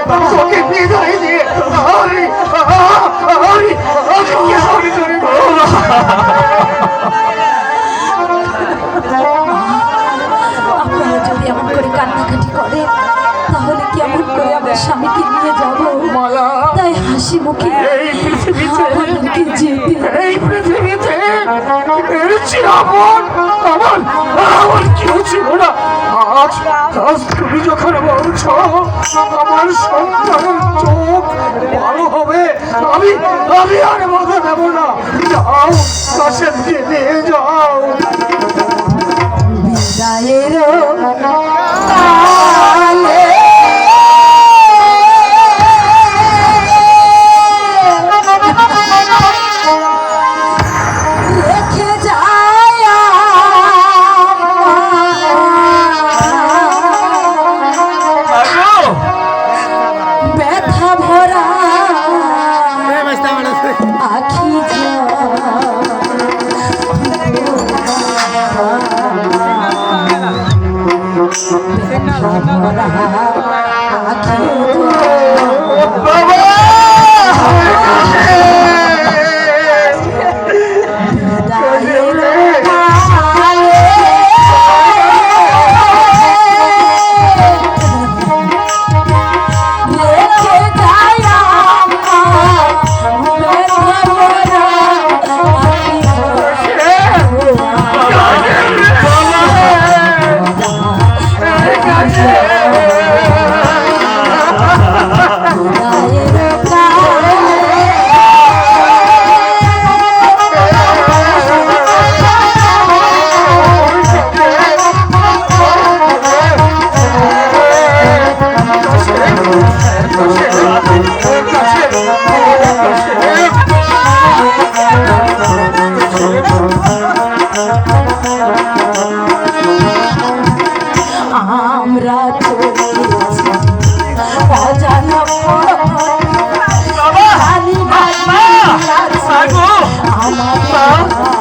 তোকে বিদায় দিয়ে আপনারা যদি এমন করে কান্নাকাটি করে তাহলে কেমন করে আমার স্বামীকে নিয়ে যাব? তাই হাসি মুখে এই পৃথিবীতে এই পৃথিবীতে আমার কেউ ছিল না। আজ তুমি যখন বলছো আমার সন্তানের চোখ ভালো হবে, আমি আর বাধা দেব না। যাও কাছে নিয়ে যাও। বিদায়ের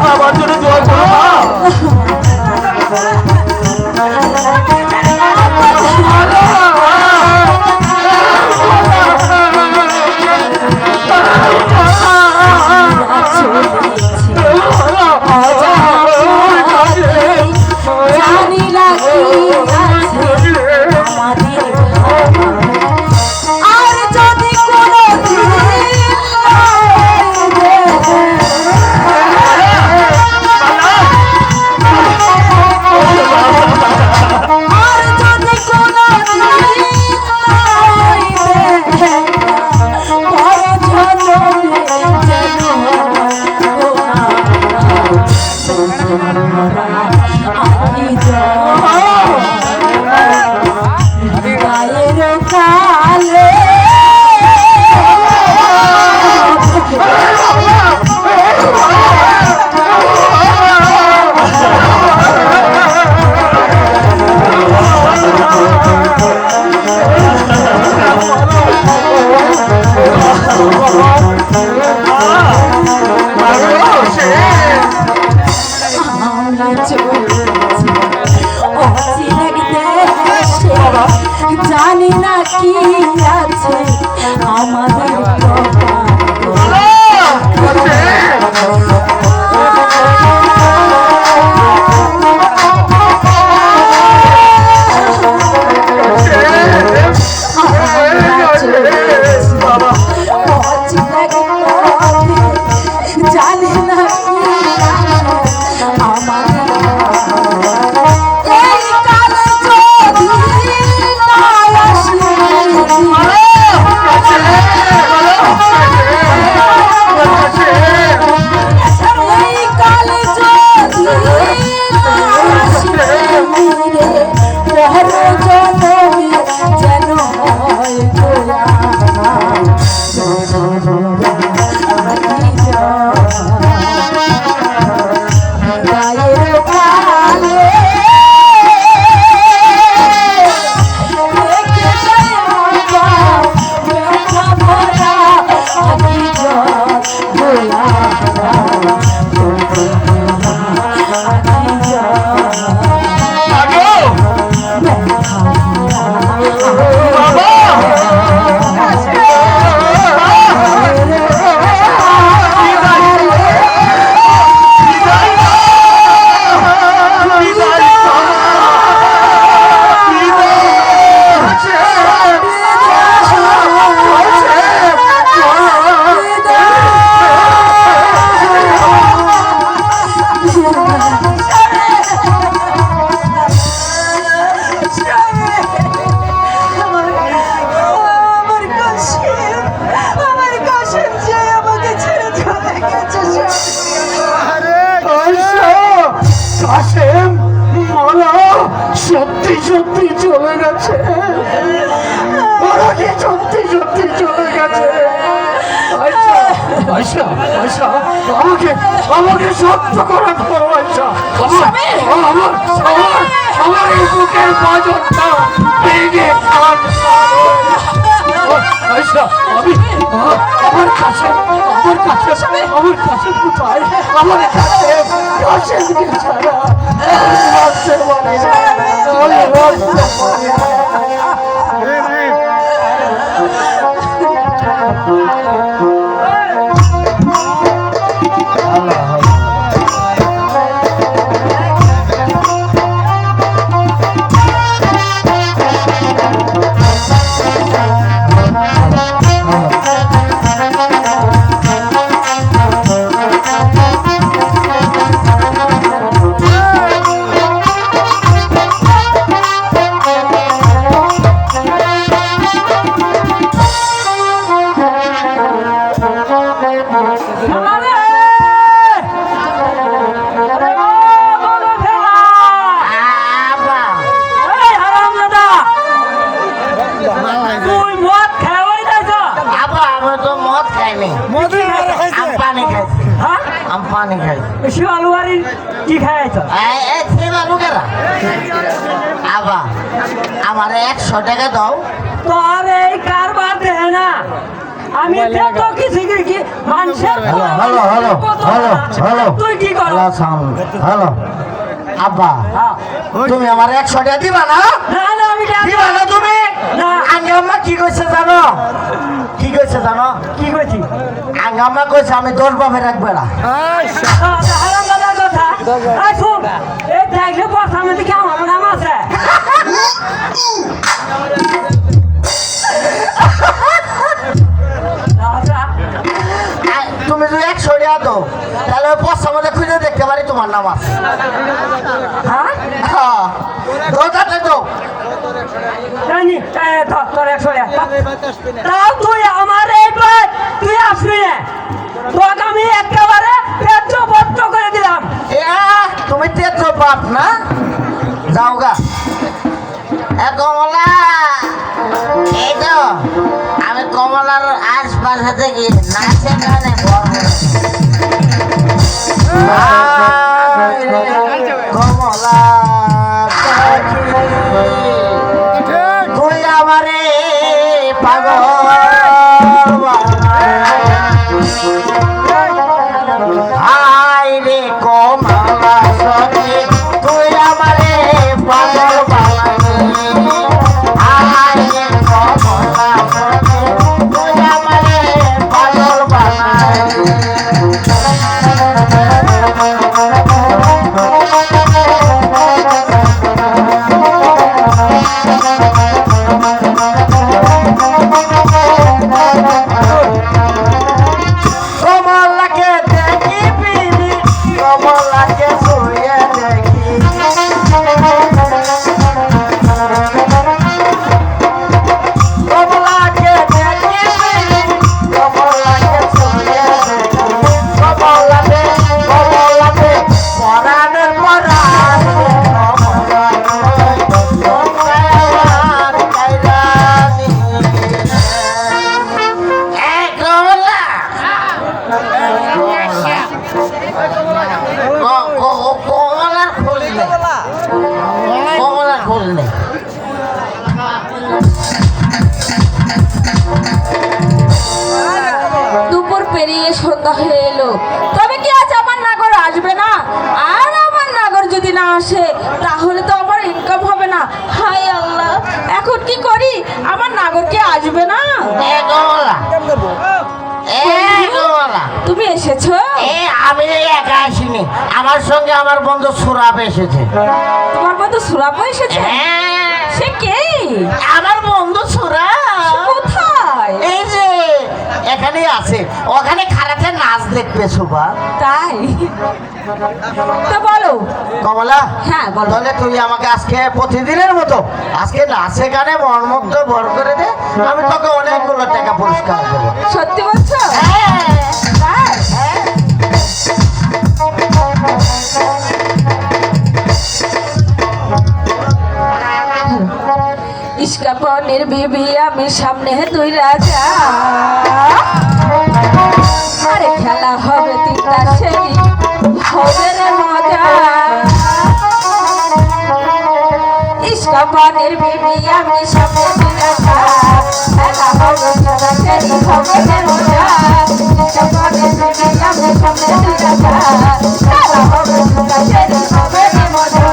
আমার জন্য দোয়া করো। জানি না কি আছে আমাদের জানি না বাবা সত্যি সত্যি চলে গেছে, ওরা কি সত্যি সত্যি চলে গেছে? আচ্ছা আচ্ছা আচ্ছা, আমাকে আমাকে সত্য করে ধরো। আচ্ছা আমার আমার আমার এই বুকের বাজনটা ভেঙে খান। আচ্ছা আমি আমার কাছে আমার কাছে কোথায়? আমার কাছে কাছে ছাড়া আমি বাঁচতে পারি না, আমি বাঁচতে পারি না। পানি খাই শিবালু বাড়ির কি খাইছ? আবা আমার 100 টাকা দাও। তোর এই কারবার দেয় না, আমি তো কিছু কি মানুষের হ্যালো হ্যালো হ্যালো হ্যালো তুই কি কর? হ্যালো আব্বা, তুমি আমার 100 টাকা দিবা না? না না আমি দিবা না তুমি? না। আঙ্গাম্মা কি কইছে জানো? কি কইছে জানো? কি কইছি? আঙ্গাম্মা কইছে আমি 10 বাপে রাখবে না। হারাম দাদা কথা এই শুন, এই দেখলে কথা আমি দেখি আমার নাম আছে। তুমি যদি 100 টাকা দাও তাহলে ওই পয়সা মধ্যে খুঁজে দেখতে পারি তোমার নাম আছে। হ্যাঁ দরজাটা দাও। জানি তোর 100 তাও তুই আমার এই তুই আসবি না, তোকে আমি একেবারে পেট বদ্ধ করে দিলাম। তুমি তেজ বাপ না, যাও গা। কমলা, এই তো আমি কমলার আশপাশে থেকে নাচে গানে কমলা তুই আমারে পাগল হাই রে কমলা সখী তুই আমারে পাগল বানালি। হাই রে কমলা সখী তুই আমারে পাগল বানালি। কমলাকে দেখি বিবি, কমলাকে শুয়ে দেখি। কমলাকে দেখি বিবি, কমলাকে শুয়ে দেখি। কমলাতে কমলাতে পরাণের পরাণ কমলা তোমরা আমার কাইরা নিয়ে। কমলা কমলার খোঁজ নেই, কমলার খোঁজ নেই। দুপুর পেরিয়ে সন্ধ্যা হয়ে এলো, তবে কি আজ আমার নাগর আসবে না? আর আমার নাগর যদি না আসে তাহলে তো আমার ইনকাম হবে না। হাই আল্লাহ, এখন কি করি? আমার নাগর কি আসবে না? কমলা কমলা তুমি এসেছো? আমি একা আসিনি, আমার সঙ্গে আমার বন্ধু সুরাব এসেছে। তোমার বন্ধু সুরাপ এসেছে? সে কে? আমার বন্ধু সুরাব কোথায়? এই যে এখানেই আছে, ওখানে খারাপে নাচ দেখবে সুভা। তাই তো বলো। কমলা হ্যাঁ বলো। তাহলে তুই আমাকে আজকে প্রতিদিনের মতো আজকে নাচে গানে মর্মুগ্ধ ভর করে দে, আমি তোকে অনেকগুলো টাকা পুরস্কার দেবো। সত্যি বলছো? তাই? ইস্কাপনের বিবি আমি সামনে দুই রাজা আরে খেলা হবে তিনটা সেই হবে রে মজা ইস্কাপনের বিবি আমি সামনে দুই রাজা খেলা হবে তিনটা সেই হবে রে মজা ইস্কাপনের বিবি আমি সামনে দুই রাজা খেলা হবে তিনটা সেই হবে রে মজা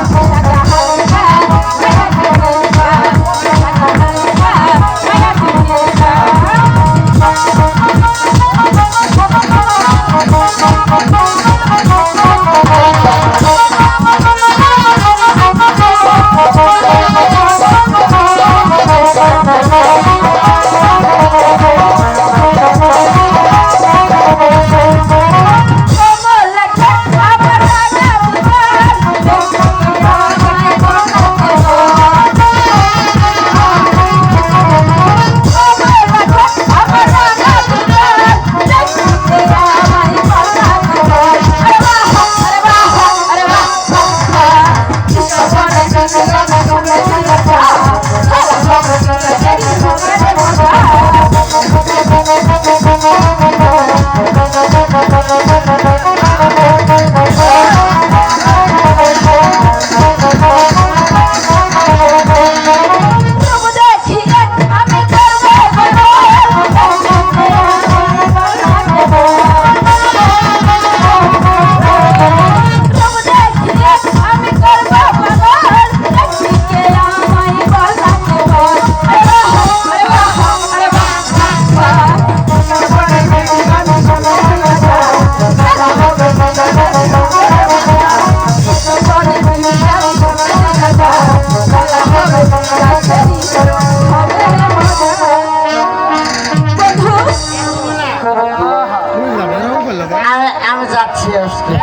আমি যাচ্ছি আজকে।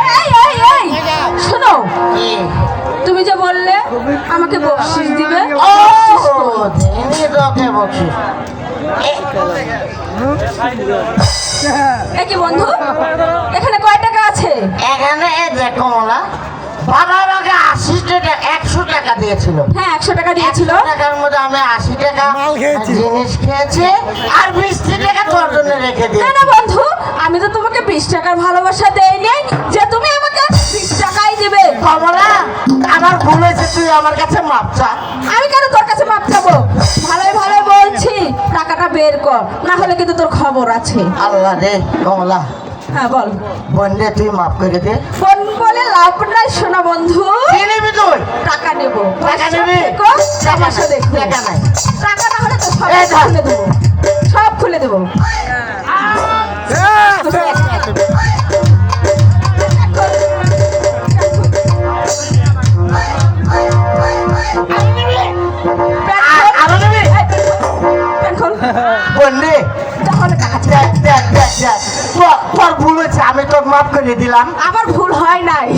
শোনো কি? তুমি যে বললে আমাকে বকশিশ দিবে ও দিনই তোকে বকশিশ। এ কি বন্ধু এখানে কয় টাকা আছে এখানে এই যে কমলা বাবা আমাকে 80 টাকা 100 টাকা দিয়েছিল। হ্যাঁ 100 টাকা দিয়েছিল 100 টাকার মধ্যে আমি 80 টাকা জিনিস খেয়েছি আর 20 টাকা তোর জন্য রেখে না দিয়েছি। না বন্ধু আমি তো তোমাকে 20 টাকার ভালোবাসা দেই নাই যে তুমি আমাকে 20 টাকাই দিবে কমলা আমার ভুল হয়েছে, তুই আমার কাছে মাপ চা। আমি কেন তোর কাছে মাপ চাবো ভালোই ভালোই বলছি টাকাটা বের কর না হলে কিন্তু তোর খবর আছে আল্লাহ রে কমলা হ্যাঁ বল বন্ধে তুই মাফ করে দে। ফোন বলে লাভ নাই শোনা বন্ধু কি নিবি তুই? টাকা নেব টাকা নিবি? তামাশা দেখো টাকা নাই। টাকা না হলে তো সব এই ধর। খুলে দেবো সব খুলে দেবো আরো নিবি? বন্ধে তাহলে টাকা দেখ দেখ দেখ দেখ তোর ভুল হয়েছে, আমি তোর মাফ করে দিলাম। আবার ভুল হয় নাই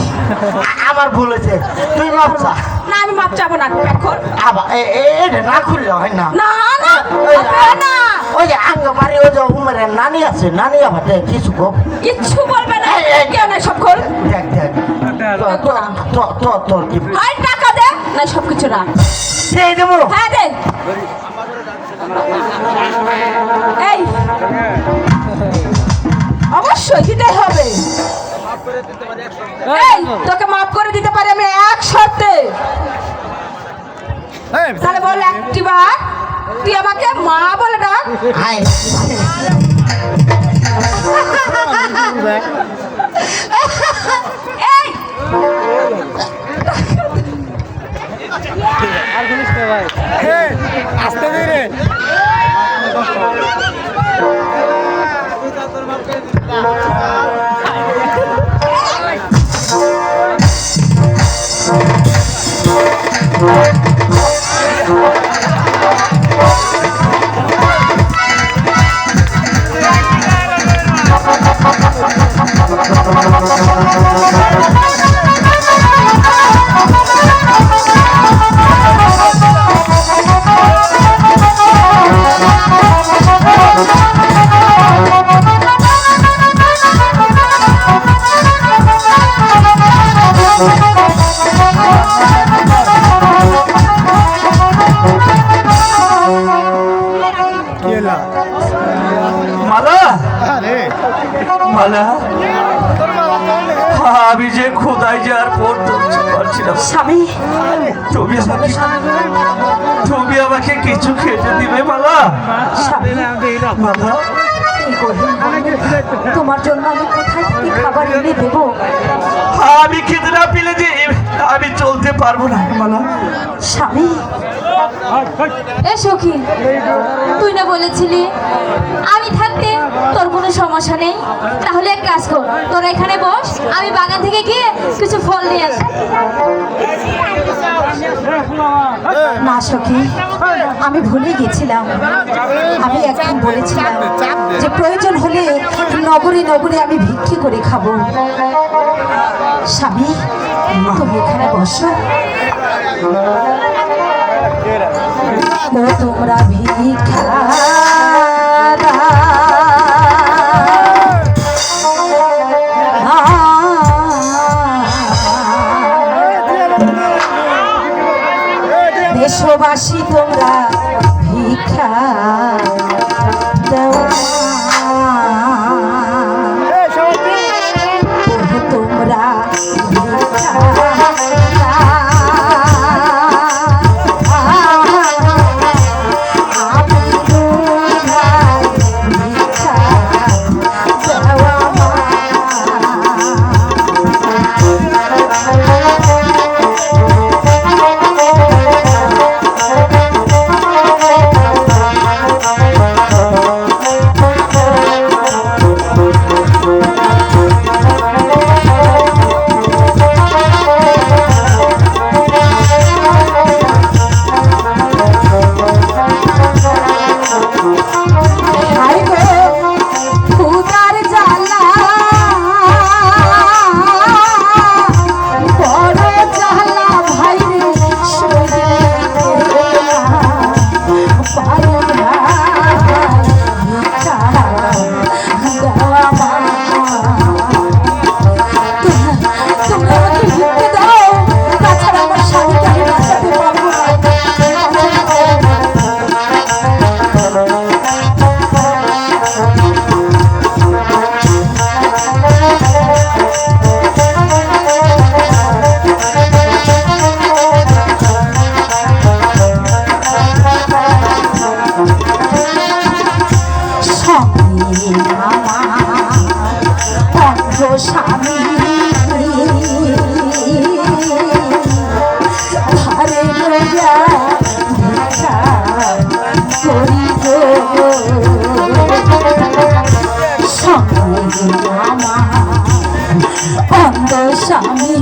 আমার ভুল হয়েছে, তুই মাপ চা। না আমি মাপ চাবো না এখন আবার এটা না খুললে হয় না। না না হবে না ওই যে আঙ্গবাড়ি ওই যে উমেরের নানি আছে, নানি আবার দেখ কিছু গো কিচ্ছু বলবে না এই, এই। কেউ না সব খোল দেখ দেখ তোর কি হয় টাকা দে না সব কিছু রাখ দিয়ে দেবো। হ্যাঁ দে এই অবশ্যই দিতেই হবে এই তোকে মাফ করে দিতে পারি আমি এক শর্তে তাহলে বল একটিবার তুই আমাকে মা বলে ডাক হাই এই আসতে ধীরে Thank you. মালা মালা আমি যে খোদাই যে আর পর ধরতে পারছি না। স্বামী তুমি আমাকে কিছু খেতে দিবে মালা? মালা তোমার জন্য আমি কোথায় থেকে খাবার এনে দেবো? আমি খেতে না পেলে যে আমি চলতে পারবো না মালা। স্বামী এ সখী, তুই না বলেছিলি আমি থাকতে তোর কোনো সমস্যা নেই? তাহলে এক কাজ কর, তোরা এখানে বস, আমি বাগান থেকে গিয়ে কিছু ফল নিয়ে আসি। না সখী, আমি ভুলে গেছিলাম। আমি একদিন বলেছিলাম যে প্রয়োজন হলে নগরে নগরে আমি ভিক্ষি করে খাবো। স্বামী, তুমি এখানে বসো। ও তোমরা ভিখারা, দেশবাসী তোমরা ভিক্ষা দেওয়া, তোমরা স্বামী ঘরে লইয়া ভিক্ষা করিব, সঙ্গে আমার অন্ধ স্বামী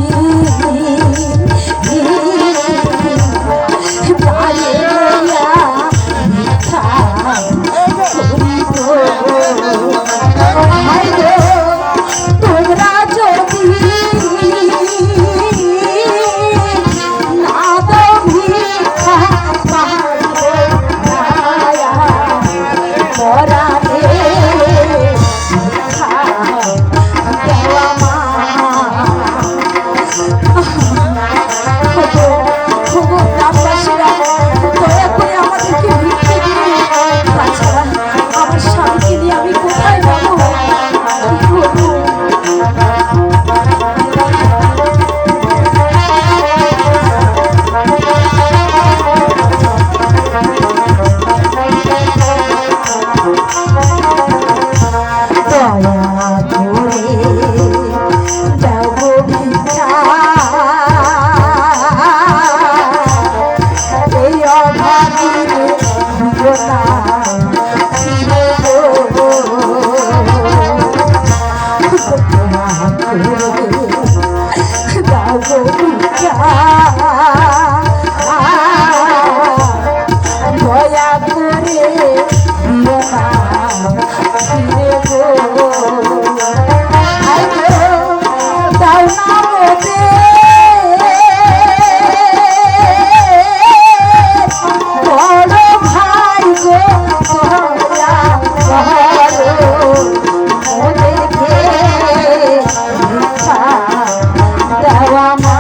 ঘরে লইয়া ভিক্ষা করিব। তোমরা যদি না দাও ভিক্ষা পাবো মায়া, পরাণে ভিক্ষা দেওয়া মা। গ্রামবাসীরা দয়া করে আমাদেরকে ভিক্ষে দিন, তাছাড়া আমার স্বামীকে নিয়ে আমি কোথায় যাবো? কি করবো? দয়া করে দেবো ভিক্ষা, এই অভাবীর বিপদা ফিরে গো। দয়া করে দেবো ভিক্ষা, দয়া করে দিও না ফিরে গো। আই গো, দাও না মোরে বড় ভাই গো, দয়া করো মোদেরকে ভিক্ষা দেওয়া মা।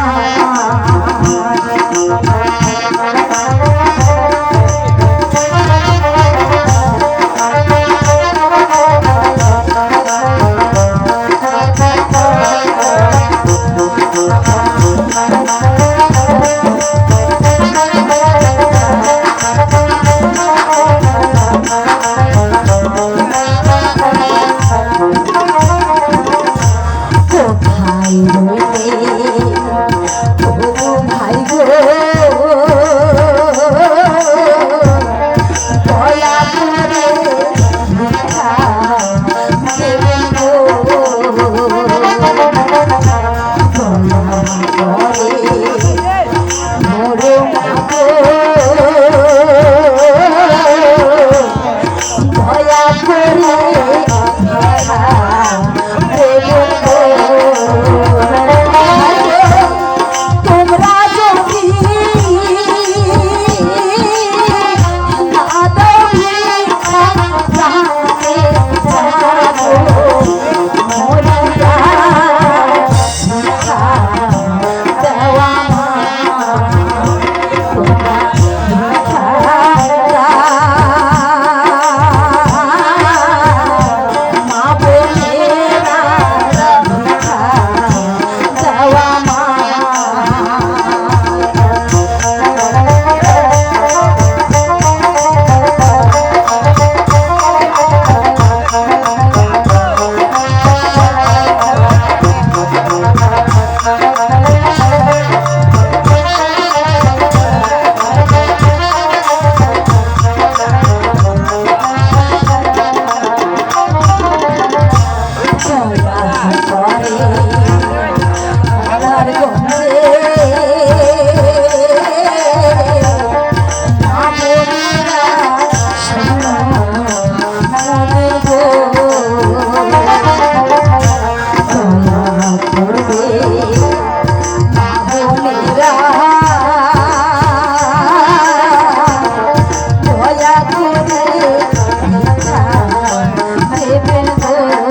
যে